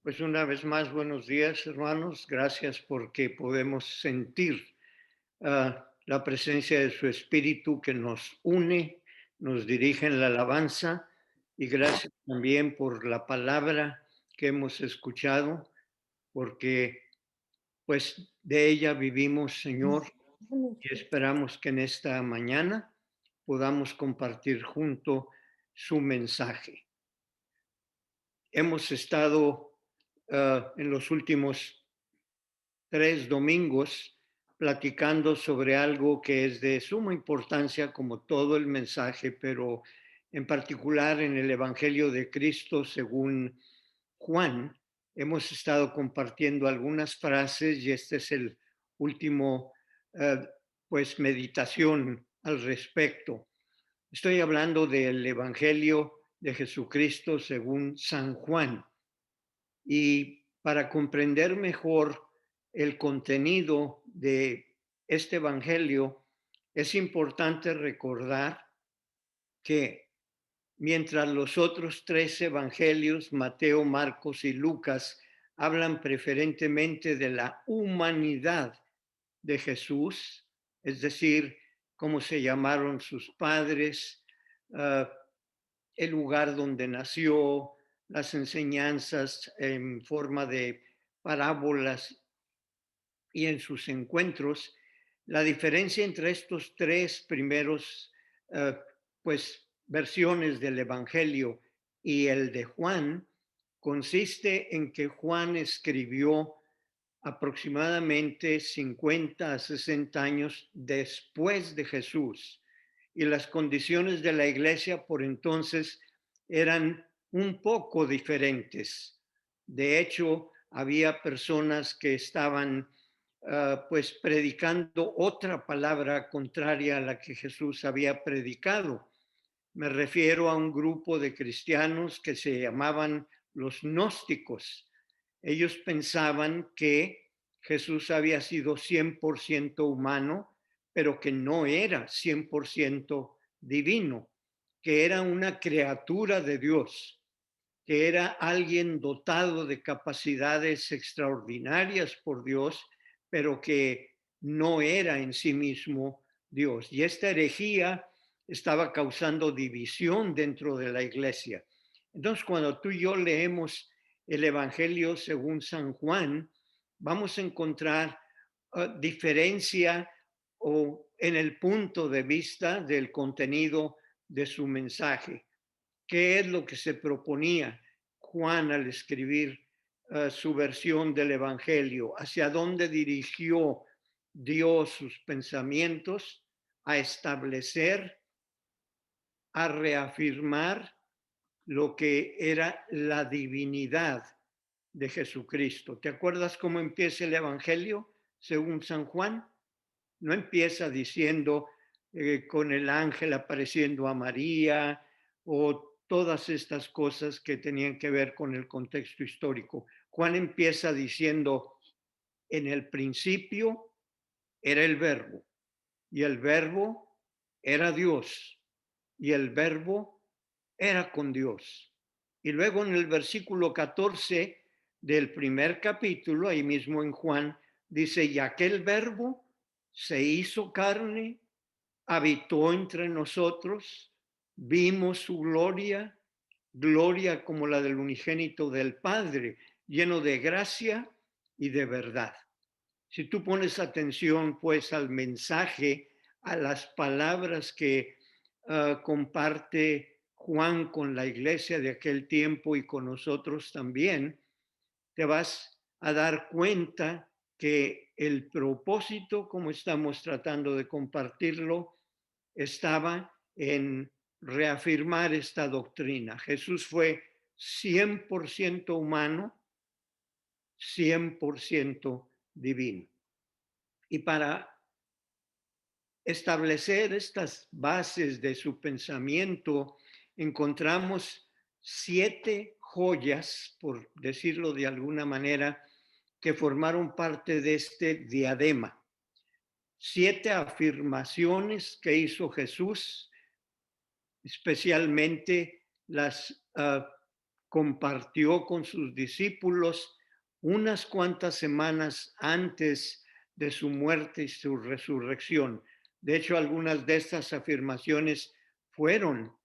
Pues una vez más, buenos días, hermanos. Gracias porque podemos sentir la presencia de su Espíritu que nos une, nos dirige en la alabanza y gracias también por la palabra que hemos escuchado, porque pues de ella vivimos, Señor, y esperamos que en esta mañana podamos compartir junto su mensaje. Hemos estado en los últimos 3 domingos platicando sobre algo que es de suma importancia como todo el mensaje, pero en particular en el Evangelio de Cristo según Juan. Hemos estado compartiendo algunas frases y este es el último, eh, pues, meditación al respecto. Estoy hablando del Evangelio de Jesucristo según San Juan. Y para comprender mejor el contenido de este evangelio, es importante recordar que mientras los otros 3 evangelios, Mateo, Marcos y Lucas, hablan preferentemente de la humanidad de Jesús, es decir, cómo se llamaron sus padres, ah, el lugar donde nació, las enseñanzas en forma de parábolas y en sus encuentros. La diferencia entre estos 3 primeros, eh, pues, versiones del Evangelio y el de Juan consiste en que Juan escribió aproximadamente 50 a 60 años después de Jesús y las condiciones de la iglesia por entonces eran un poco diferentes. De hecho, había personas que estaban pues predicando otra palabra contraria a la que Jesús había predicado. Me refiero a un grupo de cristianos que se llamaban los gnósticos. Ellos pensaban que Jesús había sido 100% humano, pero que no era 100% divino, que era una criatura de Dios, que era alguien dotado de capacidades extraordinarias por Dios, pero que no era en sí mismo Dios. Y esta herejía estaba causando división dentro de la iglesia. Entonces, cuando tú y yo leemos el Evangelio según San Juan, vamos a encontrar diferencia o en el punto de vista del contenido de su mensaje. ¿Qué es lo que se proponía Juan al escribir su versión del Evangelio? ¿Hacia dónde dirigió Dios sus pensamientos? A establecer, a reafirmar lo que era la divinidad de Jesucristo. ¿Te acuerdas cómo empieza el Evangelio según San Juan? No empieza diciendo con el ángel apareciendo a María o todas estas cosas que tenían que ver con el contexto histórico. Juan empieza diciendo, en el principio era el verbo y el verbo era Dios y el verbo era con Dios. Y luego en el versículo 14 del primer capítulo, ahí mismo en Juan, dice, y aquel verbo se hizo carne, habitó entre nosotros, vimos su gloria, gloria como la del unigénito del Padre, lleno de gracia y de verdad. Si tú pones atención pues al mensaje, a las palabras que comparte Juan con la iglesia de aquel tiempo y con nosotros también, te vas a dar cuenta que el propósito, como estamos tratando de compartirlo, estaba en reafirmar esta doctrina. Jesús fue 100% humano, 100% divino. Y para establecer estas bases de su pensamiento, encontramos 7 joyas, por decirlo de alguna manera, que formaron parte de este diadema. 7 afirmaciones que hizo Jesús, especialmente las compartió con sus discípulos unas cuantas semanas antes de su muerte y su resurrección. De hecho, algunas de estas afirmaciones fueron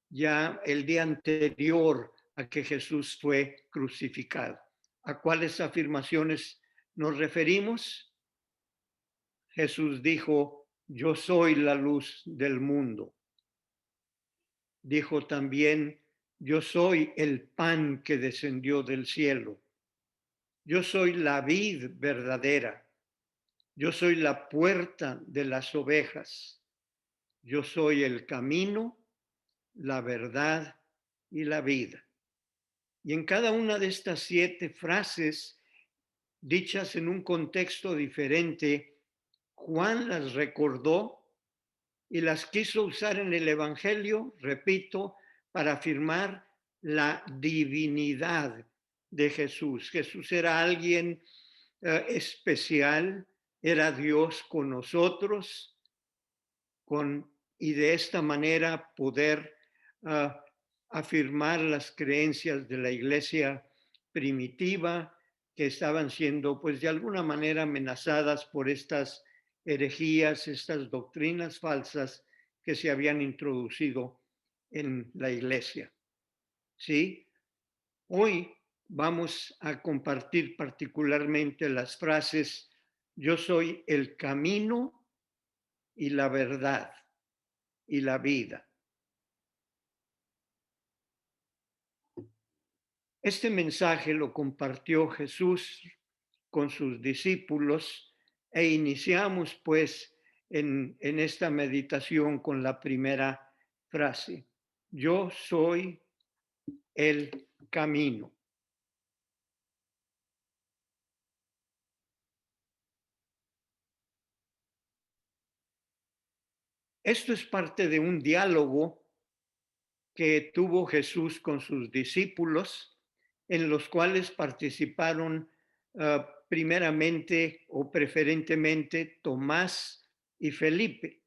ya el día anterior a que Jesús fue crucificado. ¿A cuáles afirmaciones nos referimos? Jesús dijo, yo soy la luz del mundo. Dijo también, yo soy el pan que descendió del cielo. Yo soy la vid verdadera. Yo soy la puerta de las ovejas. Yo soy el camino, la verdad y la vida. Y en cada una de estas 7 frases, dichas en un contexto diferente, Juan las recordó y las quiso usar en el Evangelio, repito, para afirmar la divinidad de Jesús. Jesús era alguien especial, era Dios con nosotros, y de esta manera poder afirmar las creencias de la iglesia primitiva que estaban siendo, pues de alguna manera amenazadas por estas herejías, estas doctrinas falsas que se habían introducido en la iglesia. ¿Sí? Hoy vamos a compartir particularmente las frases, yo soy el camino y la verdad y la vida. Este mensaje lo compartió Jesús con sus discípulos e iniciamos pues en esta meditación con la primera frase. Yo soy el camino. Esto es parte de un diálogo que tuvo Jesús con sus discípulos, en los cuales participaron primeramente o preferentemente Tomás y Felipe.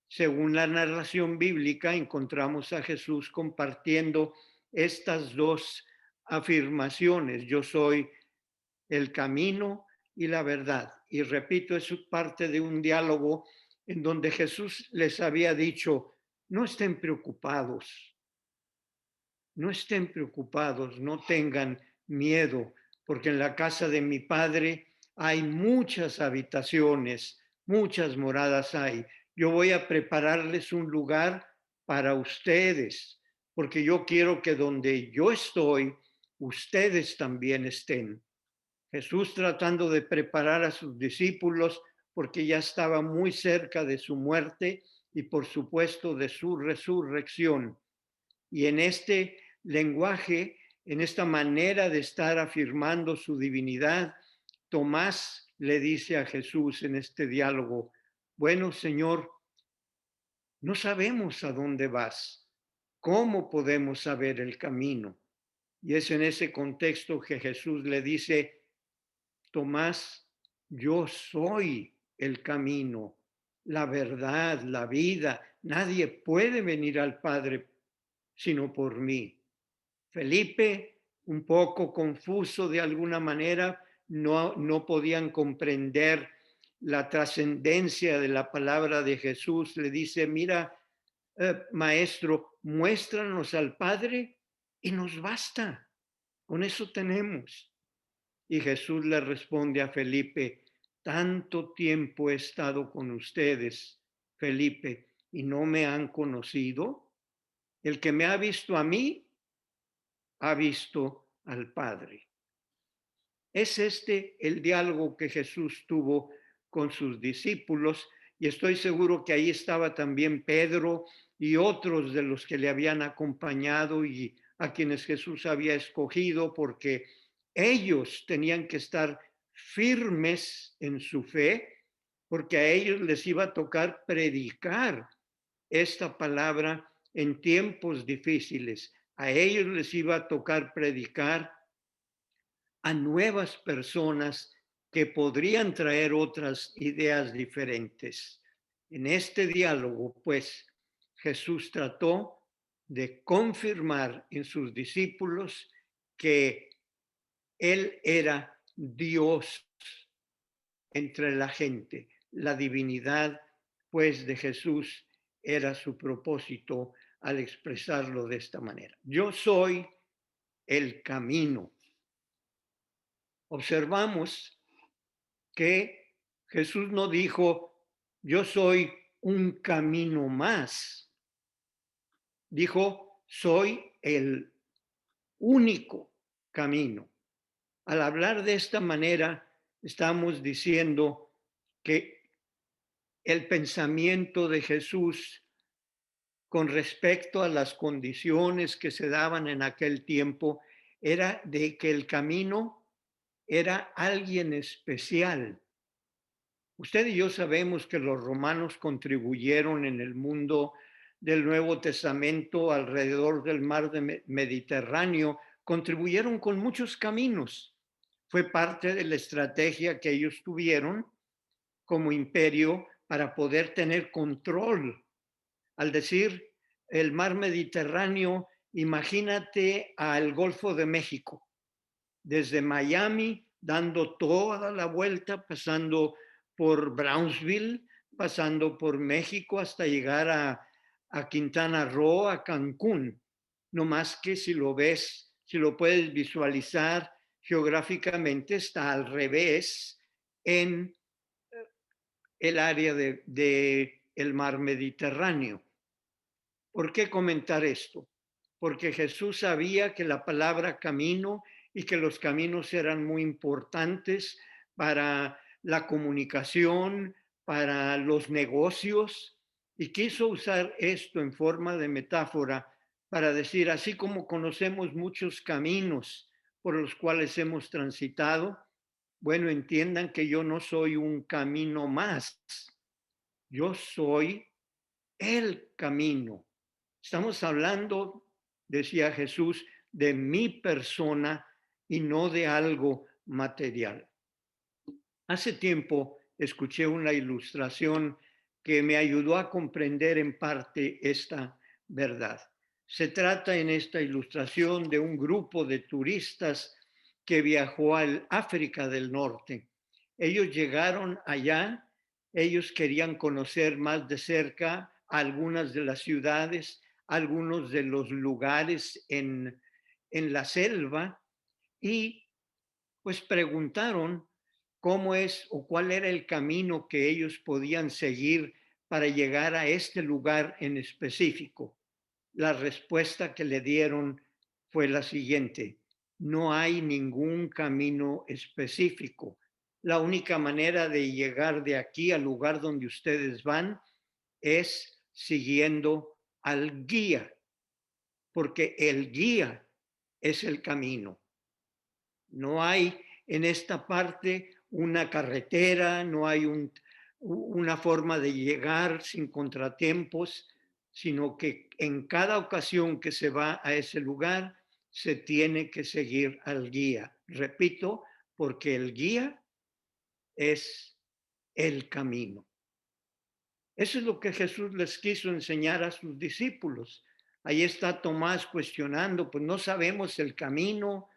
Según la narración bíblica, encontramos a Jesús compartiendo estas 2 afirmaciones. Yo soy el camino y la verdad. Y repito, es parte de un diálogo en donde Jesús les había dicho, no estén preocupados, no tengan miedo, porque en la casa de mi Padre hay muchas habitaciones, muchas moradas hay. Yo voy a prepararles un lugar para ustedes, porque yo quiero que donde yo estoy, ustedes también estén. Jesús tratando de preparar a sus discípulos porque ya estaba muy cerca de su muerte y por supuesto de su resurrección. Y en este lenguaje, en esta manera de estar afirmando su divinidad, Tomás le dice a Jesús en este diálogo, bueno, Señor, no sabemos a dónde vas. ¿Cómo podemos saber el camino? Y es en ese contexto que Jesús le dice, Tomás, yo soy el camino, la verdad, la vida. Nadie puede venir al Padre sino por mí. Felipe, un poco confuso de alguna manera, no podían comprender la trascendencia de la palabra de Jesús. Le dice, mira, maestro, muéstranos al Padre y nos basta. Con eso tenemos. Y Jesús le responde a Felipe, tanto tiempo he estado con ustedes, Felipe, y no me han conocido. El que me ha visto a mí, ha visto al Padre. Es este el diálogo que Jesús tuvo con sus discípulos y estoy seguro que ahí estaba también Pedro y otros de los que le habían acompañado y a quienes Jesús había escogido porque ellos tenían que estar firmes en su fe porque a ellos les iba a tocar predicar esta palabra en tiempos difíciles. A ellos les iba a tocar predicar a nuevas personas que podrían traer otras ideas diferentes. En este diálogo, pues, Jesús trató de confirmar en sus discípulos que Él era Dios entre la gente. La divinidad, pues, de Jesús era su propósito al expresarlo de esta manera. Yo soy el camino. Observamos que Jesús no dijo, yo soy un camino más. Dijo, soy el único camino. Al hablar de esta manera, estamos diciendo que el pensamiento de Jesús con respecto a las condiciones que se daban en aquel tiempo era de que el camino era alguien especial. Usted y yo sabemos que los romanos contribuyeron en el mundo del Nuevo Testamento alrededor del mar Mediterráneo, contribuyeron con muchos caminos. Fue parte de la estrategia que ellos tuvieron como imperio para poder tener control. Al decir el mar Mediterráneo, imagínate al Golfo de México, desde Miami, dando toda la vuelta, pasando por Brownsville, pasando por México hasta llegar a Quintana Roo, a Cancún. No más que si lo ves, si lo puedes visualizar geográficamente, está al revés en el área de el mar Mediterráneo. ¿Por qué comentar esto? Porque Jesús sabía que la palabra camino y que los caminos eran muy importantes para la comunicación, para los negocios, y quiso usar esto en forma de metáfora para decir, así como conocemos muchos caminos por los cuales hemos transitado, bueno, entiendan que yo no soy un camino más, yo soy el camino. Estamos hablando, decía Jesús, de mi persona y no de algo material. Hace tiempo escuché una ilustración que me ayudó a comprender en parte esta verdad. Se trata en esta ilustración de un grupo de turistas que viajó al África del Norte. Ellos llegaron allá, ellos querían conocer más de cerca algunas de las ciudades, algunos de los lugares en la selva y pues preguntaron cómo es o cuál era el camino que ellos podían seguir para llegar a este lugar en específico. La respuesta que le dieron fue la siguiente: no hay ningún camino específico. La única manera de llegar de aquí al lugar donde ustedes van es siguiendo al guía, porque el guía es el camino. No hay en esta parte una carretera, no hay una forma de llegar sin contratiempos, sino que en cada ocasión que se va a ese lugar se tiene que seguir al guía. Repito, porque el guía es el camino. Eso es lo que Jesús les quiso enseñar a sus discípulos. Ahí está Tomás cuestionando, pues no sabemos el camino,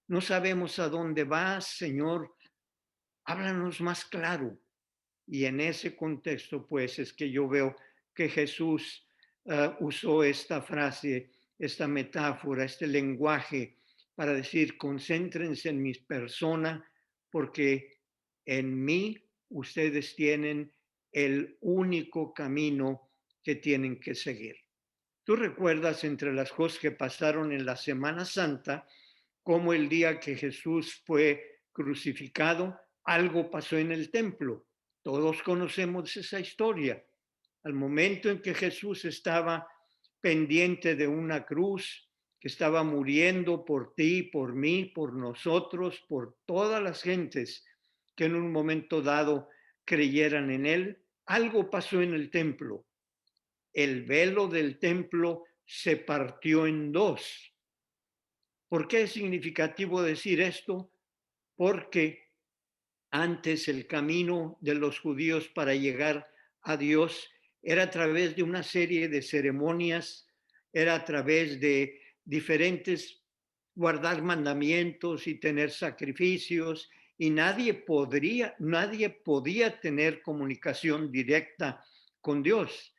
no sabemos a dónde vas, Señor, háblanos más claro. Y en ese contexto, pues, es que yo veo que Jesús usó esta frase, esta metáfora, este lenguaje para decir, concéntrense en mi persona, porque en mí ustedes tienen el único camino que tienen que seguir. Tú recuerdas entre las cosas que pasaron en la Semana Santa, como el día que Jesús fue crucificado, algo pasó en el templo. Todos conocemos esa historia. Al momento en que Jesús estaba pendiente de una cruz, que estaba muriendo por ti, por mí, por nosotros, por todas las gentes que en un momento dado creyeran en él, algo pasó en el templo. El velo del templo se partió en dos. ¿Por qué es significativo decir esto? Porque antes el camino de los judíos para llegar a Dios era a través de una serie de ceremonias era a través de diferentes guardar mandamientos y tener sacrificios, y nadie podía tener comunicación directa con Dios.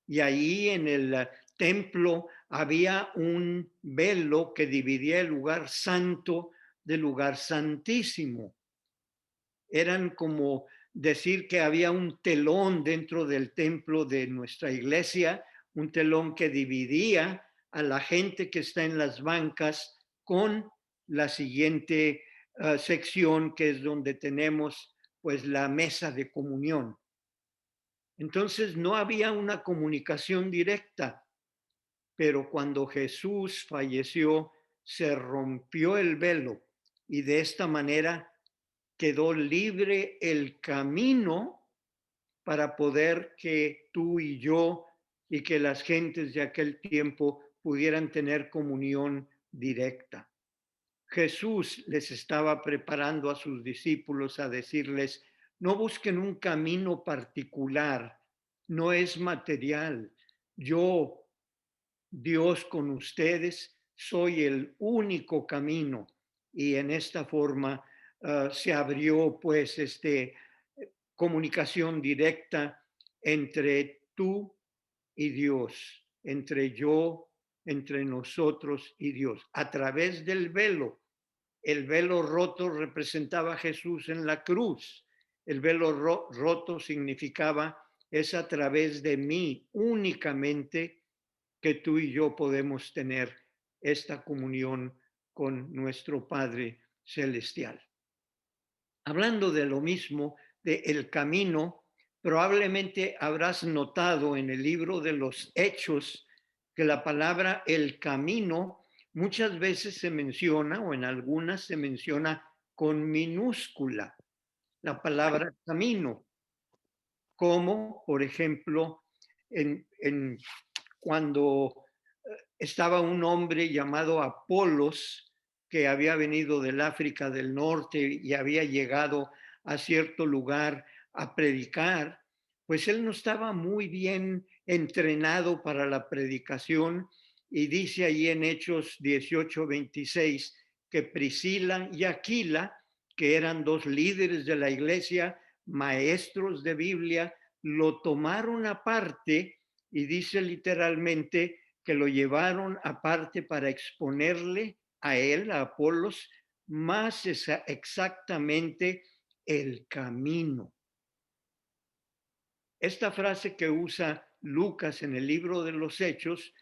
Y ahí en el templo había un velo que dividía el lugar santo del lugar santísimo. Eran como decir que había un telón dentro del templo de nuestra iglesia, un telón que dividía a la gente que está en las bancas con la siguiente sección, que es donde tenemos pues la mesa de comunión. Entonces no había una comunicación directa, pero cuando Jesús falleció, se rompió el velo y de esta manera quedó libre el camino para poder que tú y yo y que las gentes de aquel tiempo pudieran tener comunión directa. Jesús les estaba preparando a sus discípulos a decirles, no busquen un camino particular, no es material. Yo, Dios con ustedes, soy el único camino. Y en esta forma se abrió pues comunicación directa entre tú y Dios, entre yo, entre nosotros y Dios, a través del velo. El velo roto representaba a Jesús en la cruz. El velo roto significaba es a través de mí únicamente que tú y yo podemos tener esta comunión con nuestro Padre Celestial. Hablando de lo mismo, de el camino, probablemente habrás notado en el libro de los Hechos que la palabra el camino muchas veces se menciona o en algunas se menciona con minúscula, la palabra camino, como por ejemplo cuando estaba un hombre llamado Apolos, que había venido del África del Norte y había llegado a cierto lugar a predicar, pues él no estaba muy bien entrenado para la predicación, y dice ahí en Hechos 18:26 que Priscila y Aquila, que eran dos líderes de la iglesia, maestros de Biblia, lo tomaron aparte y dice literalmente que lo llevaron aparte para exponerle a él, a Apolos, más exactamente el camino. Esta frase que usa Lucas en el libro de los Hechos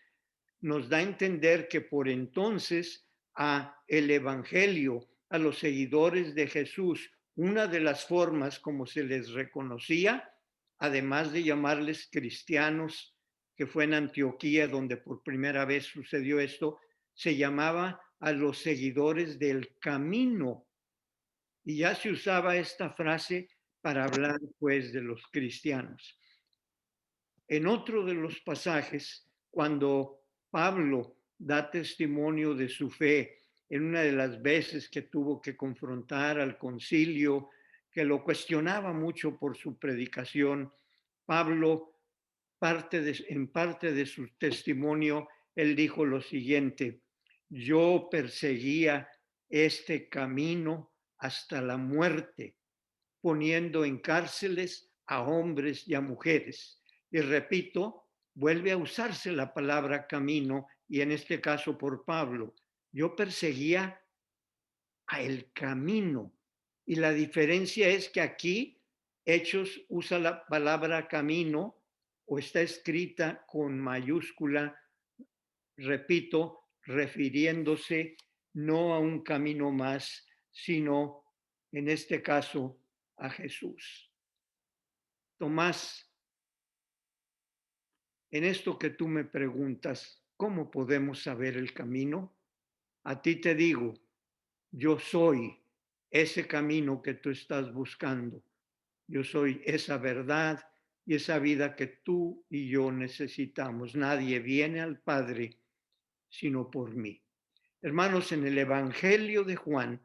nos da a entender que por entonces a el Evangelio, a los seguidores de Jesús, una de las formas como se les reconocía, además de llamarles cristianos, que fue en Antioquía donde por primera vez sucedió esto, se llamaba a los seguidores del camino. Y ya se usaba esta frase para hablar pues de los cristianos. En otro de los pasajes, cuando Pablo da testimonio de su fe en una de las veces que tuvo que confrontar al concilio, que lo cuestionaba mucho por su predicación, Pablo, en parte de su testimonio, él dijo lo siguiente: yo perseguía este camino hasta la muerte, poniendo en cárceles a hombres y a mujeres. Y repito, vuelve a usarse la palabra camino, y en este caso por Pablo. Yo perseguía a el camino. Y la diferencia es que aquí Hechos usa la palabra camino o está escrita con mayúscula, repito, refiriéndose no a un camino más, sino en este caso a Jesús. Tomás, en esto que tú me preguntas, ¿cómo podemos saber el camino? A ti te digo, yo soy ese camino que tú estás buscando. Yo soy esa verdad y esa vida que tú y yo necesitamos. Nadie viene al Padre sino por mí. Hermanos, en el Evangelio de Juan,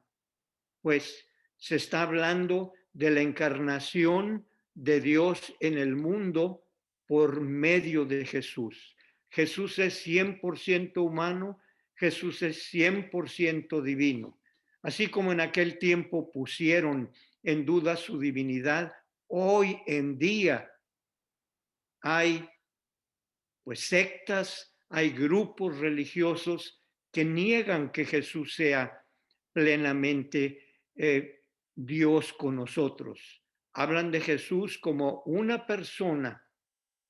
pues se está hablando de la encarnación de Dios en el mundo por medio de Jesús. Jesús es 100% humano, Jesús es 100% divino. Así como en aquel tiempo pusieron en duda su divinidad, hoy en día hay pues sectas, hay grupos religiosos que niegan que Jesús sea plenamente Dios con nosotros. Hablan de Jesús como una persona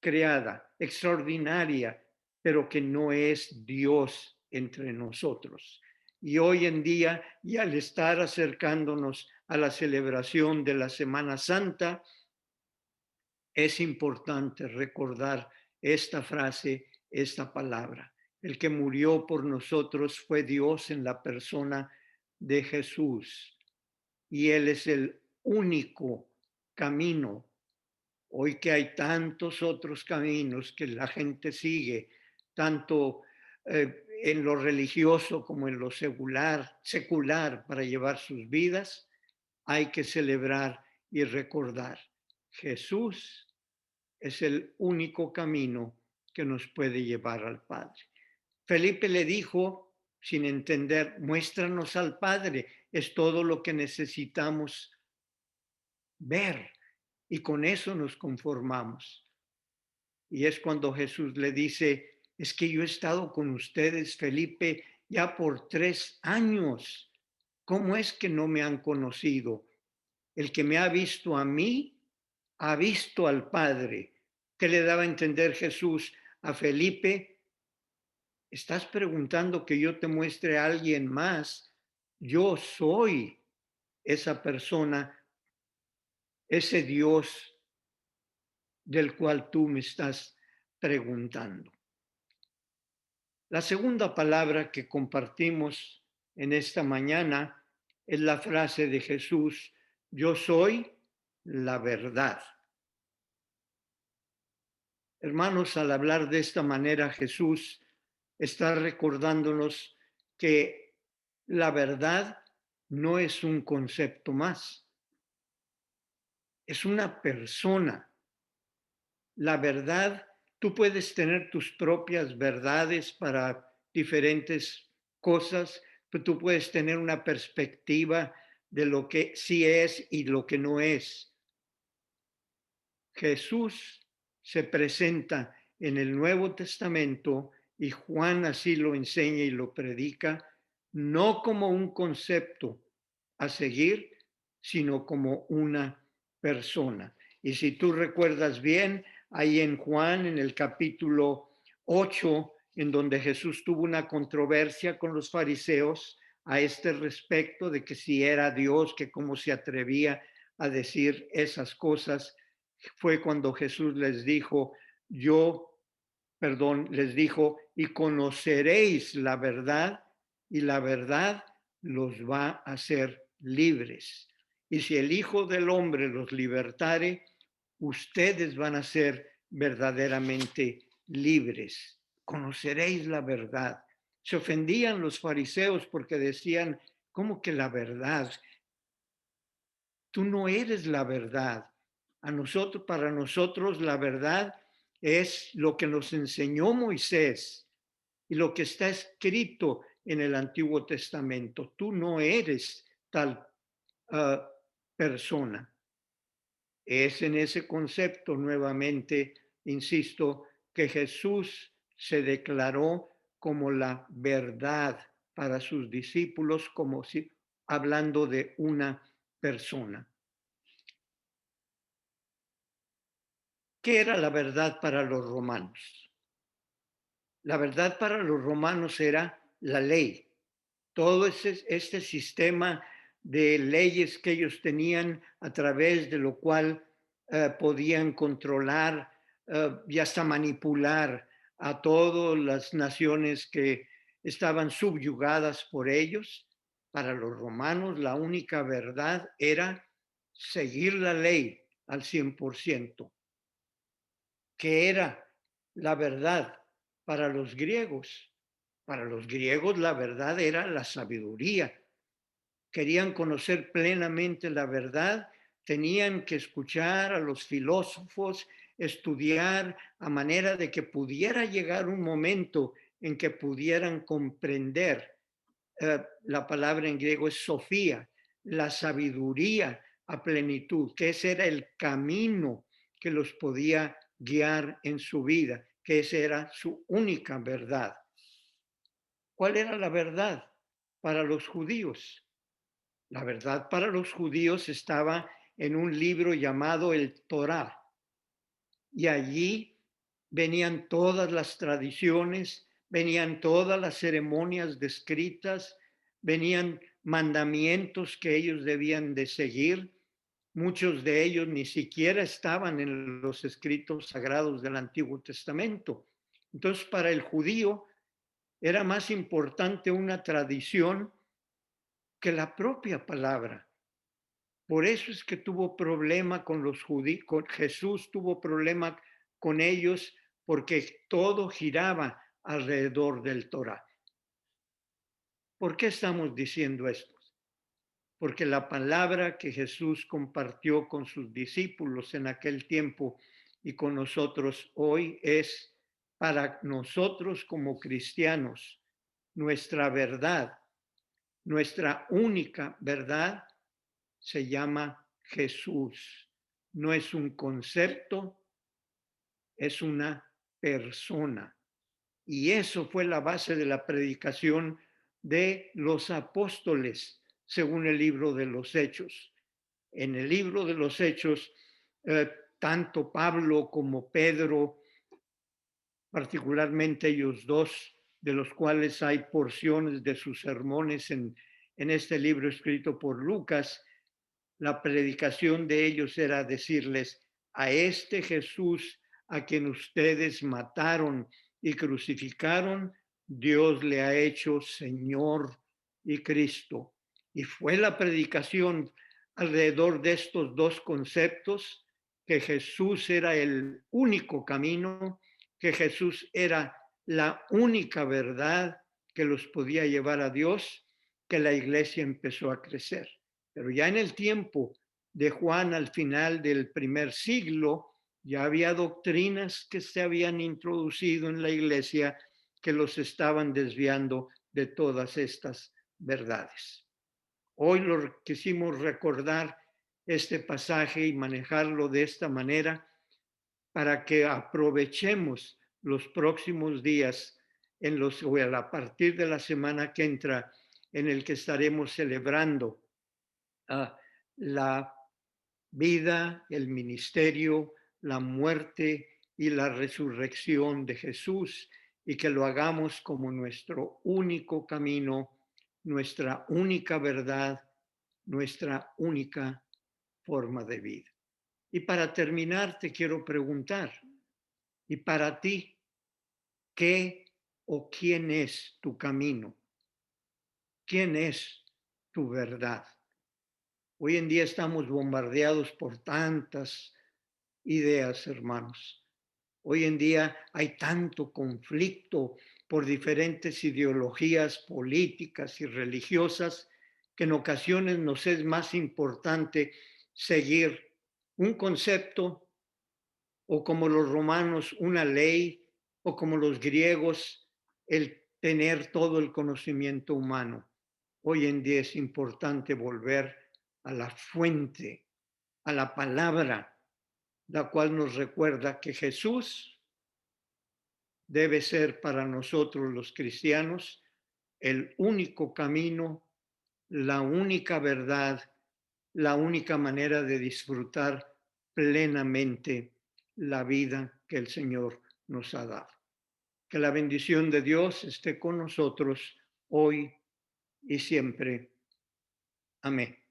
creada, extraordinaria, pero que no es Dios entre nosotros. Y hoy en día, y al estar acercándonos a la celebración de la Semana Santa, es importante recordar esta frase, esta palabra. El que murió por nosotros fue Dios en la persona de Jesús. Y Él es el único camino. Hoy que hay tantos otros caminos que la gente sigue, tanto en lo religioso como en lo secular para llevar sus vidas, hay que celebrar y recordar. Jesús es el único camino que nos puede llevar al Padre. Felipe le dijo, sin entender, muéstranos al Padre, es todo lo que necesitamos ver y con eso nos conformamos. Y es cuando Jesús le dice, es que yo he estado con ustedes, Felipe, ya por 3 años. ¿Cómo es que no me han conocido? El que me ha visto a mí, ha visto al Padre. ¿Qué le daba a entender Jesús a Felipe? Estás preguntando que yo te muestre a alguien más. Yo soy esa persona, ese Dios del cual tú me estás preguntando. La segunda palabra que compartimos en esta mañana es la frase de Jesús, yo soy la verdad. Hermanos, al hablar de esta manera, Jesús está recordándonos que la verdad no es un concepto más, es una persona. La verdad, tú puedes tener tus propias verdades para diferentes cosas, pero tú puedes tener una perspectiva de lo que sí es y lo que no es. Jesús se presenta en el Nuevo Testamento y Juan así lo enseña y lo predica, no como un concepto a seguir, sino como una persona. Y si tú recuerdas bien, ahí en Juan, en el capítulo 8, en donde Jesús tuvo una controversia con los fariseos a este respecto de que si era Dios, que cómo se atrevía a decir esas cosas, fue cuando Jesús les dijo, les dijo, y conoceréis la verdad, y la verdad los va a hacer libres. Y si el Hijo del Hombre los libertare, ustedes van a ser verdaderamente libres. Conoceréis la verdad. Se ofendían los fariseos porque decían, ¿cómo que la verdad? Tú no eres la verdad. Para nosotros la verdad es lo que nos enseñó Moisés y lo que está escrito en el Antiguo Testamento. Tú no eres tal persona. Es en ese concepto nuevamente, insisto, que Jesús se declaró como la verdad para sus discípulos, como si hablando de una persona. ¿Qué era la verdad para los romanos? La verdad para los romanos era la ley. Todo este sistema de leyes que ellos tenían a través de lo cual podían controlar y hasta manipular a todas las naciones que estaban subyugadas por ellos. Para los romanos la única verdad era seguir la ley al 100%. ¿Qué era la verdad para los griegos? Para los griegos la verdad era la sabiduría. Querían conocer plenamente la verdad, tenían que escuchar a los filósofos estudiar a manera de que pudiera llegar un momento en que pudieran comprender. La palabra en griego es Sofía, la sabiduría a plenitud, que ese era el camino que los podía guiar en su vida, que esa era su única verdad. ¿Cuál era la verdad para los judíos? La verdad para los judíos estaba en un libro llamado el Torá, y allí venían todas las tradiciones, venían todas las ceremonias descritas, venían mandamientos que ellos debían de seguir. Muchos de ellos ni siquiera estaban en los escritos sagrados del Antiguo Testamento. Entonces, para el judío era más importante una tradición que la propia palabra. Por eso es que tuvo problema con los judíos, con Jesús tuvo problema con ellos porque todo giraba alrededor del Torá. ¿Por qué estamos diciendo esto? Porque la palabra que Jesús compartió con sus discípulos en aquel tiempo y con nosotros hoy es para nosotros como cristianos, nuestra verdad, nuestra única verdad se llama Jesús. No es un concepto, es una persona. Y eso fue la base de la predicación de los apóstoles, según el libro de los Hechos. En el libro de los Hechos, tanto Pablo como Pedro, particularmente ellos dos, de los cuales hay porciones de sus sermones en este libro escrito por Lucas, la predicación de ellos era decirles, a este Jesús a quien ustedes mataron y crucificaron, Dios le ha hecho Señor y Cristo. Y fue la predicación alrededor de estos dos conceptos, que Jesús era el único camino, que Jesús era la única verdad que los podía llevar a Dios, que la iglesia empezó a crecer. Pero ya en el tiempo de Juan, al final del primer siglo, ya había doctrinas que se habían introducido en la iglesia que los estaban desviando de todas estas verdades. Hoy lo quisimos recordar este pasaje y manejarlo de esta manera para que aprovechemos los próximos días o a partir de la semana que entra, en el que estaremos celebrando la vida, el ministerio, la muerte y la resurrección de Jesús, y que lo hagamos como nuestro único camino, nuestra única verdad, nuestra única forma de vida. Y para terminar, te quiero preguntar, ¿y para ti qué o quién es tu camino? ¿Quién es tu verdad? Hoy en día estamos bombardeados por tantas ideas, hermanos. Hoy en día hay tanto conflicto por diferentes ideologías políticas y religiosas que en ocasiones nos es más importante seguir un concepto o como los romanos una ley o como los griegos el tener todo el conocimiento humano. Hoy en día es importante volver a la fuente, a la palabra, la cual nos recuerda que Jesús debe ser para nosotros los cristianos el único camino, la única verdad, la única manera de disfrutar plenamente la vida que el Señor nos ha dado. Que la bendición de Dios esté con nosotros hoy y siempre. Amén.